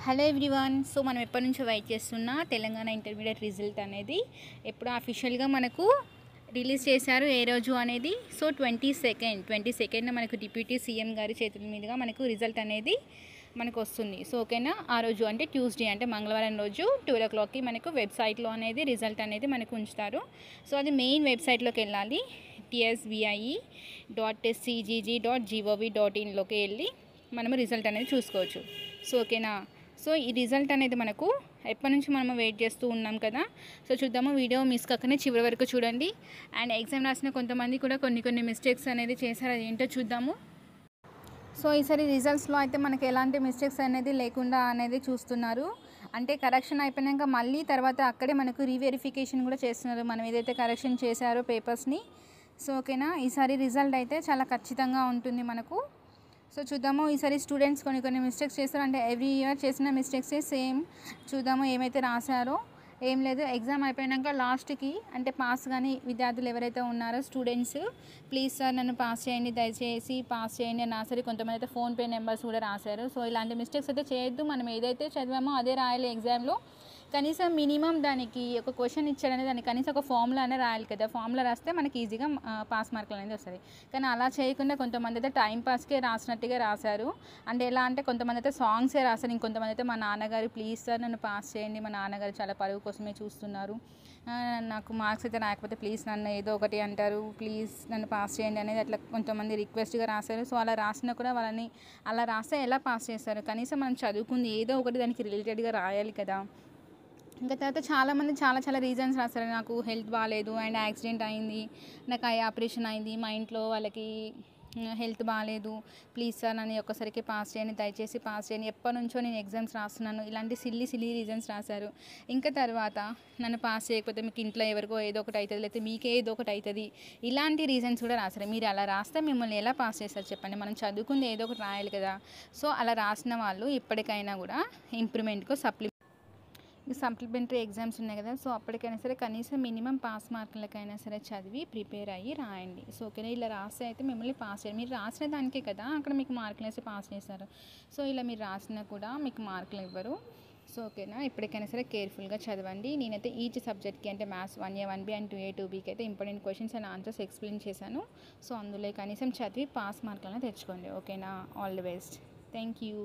Hello everyone. So మనం ఎప్పటి నుంచో వెయిట్ చేస్తున్న తెలంగాణ ఇంటర్మీడియట్ రిజల్ట్ అనేది ఎప్పుడు అఫీషియల్గా మనకు రిలీజ్ చేశారు ఏ రోజు అనేది. సో 22nd మనకు డిప్యూటీ సీఎం గారి చేతుల మీదుగా మనకు రిజల్ట్ అనేది మనకు వస్తుంది. సో ఓకేనా, ఆ రోజు అంటే ట్యూస్డే అంటే మంగళవారం రోజు 12 o'clockకి మనకు వెబ్సైట్లో అనేది రిజల్ట్ అనేది మనకు ఉంచుతారు. సో అది మెయిన్ వెబ్సైట్లోకి వెళ్ళాలి, tsvi.cgg.gov.inలోకి వెళ్ళి మనము రిజల్ట్ అనేది చూసుకోవచ్చు. సో ఓకేనా, సో ఈ రిజల్ట్ అనేది మనకు ఎప్పటి నుంచి మనము వెయిట్ చేస్తూ ఉన్నాం కదా. సో చూద్దాము, వీడియో మిస్ కాకనే చివరి వరకు చూడండి. అండ్ ఎగ్జామ్ రాసిన కొంతమంది కూడా కొన్ని మిస్టేక్స్ అనేది చేశారు, అది ఏంటో చూద్దాము. సో ఈసారి రిజల్ట్స్లో అయితే మనకి ఎలాంటి మిస్టేక్స్ అనేది లేకుండా అనేది చూస్తున్నారు. అంటే కరెక్షన్ అయిపోయాక మళ్ళీ తర్వాత అక్కడే మనకు రీవెరిఫికేషన్ కూడా చేస్తున్నారు, మనం ఏదైతే కరెక్షన్ చేశారో పేపర్స్ని. సో ఓకేనా, ఈసారి రిజల్ట్ అయితే చాలా ఖచ్చితంగా ఉంటుంది మనకు. సో చూద్దాము, ఈసారి స్టూడెంట్స్ కొన్ని మిస్టేక్స్ చేస్తారు, అంటే ఎవ్రీ ఇయర్ చేసిన మిస్టేక్సే సేమ్. చూద్దాము ఏమైతే రాశారో. ఏం లేదు, ఎగ్జామ్ అయిపోయాక లాస్ట్కి అంటే పాస్ కానీ విద్యార్థులు ఎవరైతే ఉన్నారో స్టూడెంట్స్, ప్లీజ్ సార్ నన్ను పాస్ చేయండి, దయచేసి పాస్ చేయండి అని రాశారు. కొంతమంది అయితే ఫోన్పే నెంబర్స్ కూడా రాశారు. సో ఇలాంటి మిస్టేక్స్ అయితే చేయొద్దు, మనం ఏదైతే చదివామో అదే రాయాలి ఎగ్జామ్లో. కనీసం మినిమం దానికి ఒక క్వశ్చన్ ఇచ్చాడనే దానికి కనీసం ఒక ఫార్ములా అనే రాయాలి కదా. ఫార్ములా రాస్తే మనకి ఈజీగా పాస్ మార్కులు అనేది వస్తుంది. కానీ అలా చేయకుండా కొంతమంది అయితే టైం పాస్కే రాసినట్టుగా రాశారు. అంటే ఎలా అంటే కొంతమంది అయితే సాంగ్సే రాశారు, ఇంకొంతమంది అయితే మా నాన్నగారు ప్లీజ్ సార్ నన్ను పాస్ చేయండి, మా నాన్నగారు చాలా పరువు కోసమే చూస్తున్నారు, నాకు మార్క్స్ అయితే రాకపోతే ప్లీజ్ నన్ను ఏదో ఒకటి అంటారు, ప్లీజ్ నన్ను పాస్ చేయండి అనేది అట్లా కొంతమంది రిక్వెస్ట్గా రాశారు. సో అలా రాసినా కూడా వాళ్ళని అలా రాస్తే ఎలా పాస్ చేస్తారు? కనీసం మనం చదువుకుంది ఏదో ఒకటి దానికి రిలేటెడ్గా రాయాలి కదా. ఇంకా తర్వాత చాలామంది చాలా రీజన్స్ రాస్తారు, నాకు హెల్త్ బాగాలేదు అండ్ యాక్సిడెంట్ అయింది, నాకు ఐ ఆపరేషన్ అయింది, మా ఇంట్లో వాళ్ళకి హెల్త్ బాగాలేదు, ప్లీజ్ సార్ నన్ను ఒక్కసారికి పాస్ చేయండి, దయచేసి పాస్ చేయండి, ఎప్పటి నుంచో నేను ఎగ్జామ్స్ రాస్తున్నాను, ఇలాంటి సిల్లీ రీజన్స్ రాశారు. ఇంకా తర్వాత నన్ను పాస్ చేయకపోతే మీకు ఇంట్లో ఎవరికో ఏదో ఒకటి అవుతుంది, లేకపోతే మీకే ఏదో ఒకటి అవుతుంది, ఇలాంటి రీజన్స్ కూడా రాశారు. మీరు అలా రాస్తే మిమ్మల్ని ఎలా పాస్ చేస్తారు చెప్పండి? మనం చదువుకుంది ఏదో ఒకటి రాయాలి కదా. సో అలా రాసిన వాళ్ళు ఇప్పటికైనా కూడా ఇంప్రూవ్మెంట్కు సప్లిమెంటరీ ఎగ్జామ్స్ ఉన్నాయి కదా. సో అప్పటికైనా సరే కనీసం మినిమం పాస్ మార్కులకైనా సరే చదివి ప్రిపేర్ అయ్యి రాయండి. సో ఓకేనా, ఇలా రాస్తే అయితే మిమ్మల్ని పాస్ చేయండి. మీరు రాసిన దానికే కదా అక్కడ మీకు మార్కులు వేసి పాస్ చేస్తారు. సో ఇలా మీరు రాసినా కూడా మీకు మార్కులు ఇవ్వరు. సో ఓకేనా, ఇప్పటికైనా సరే కేర్ఫుల్గా చదవండి. నేనైతే ఈచ్ సబ్జెక్ట్కి అంటే maths 1A 1B and 2A 2Bకి అయితే important questions and answers explain చేశాను. సో అందులో కనీసం చదివి పాస్ మార్కులను తెచ్చుకోండి. ఓకేనా, all the best. Thank you.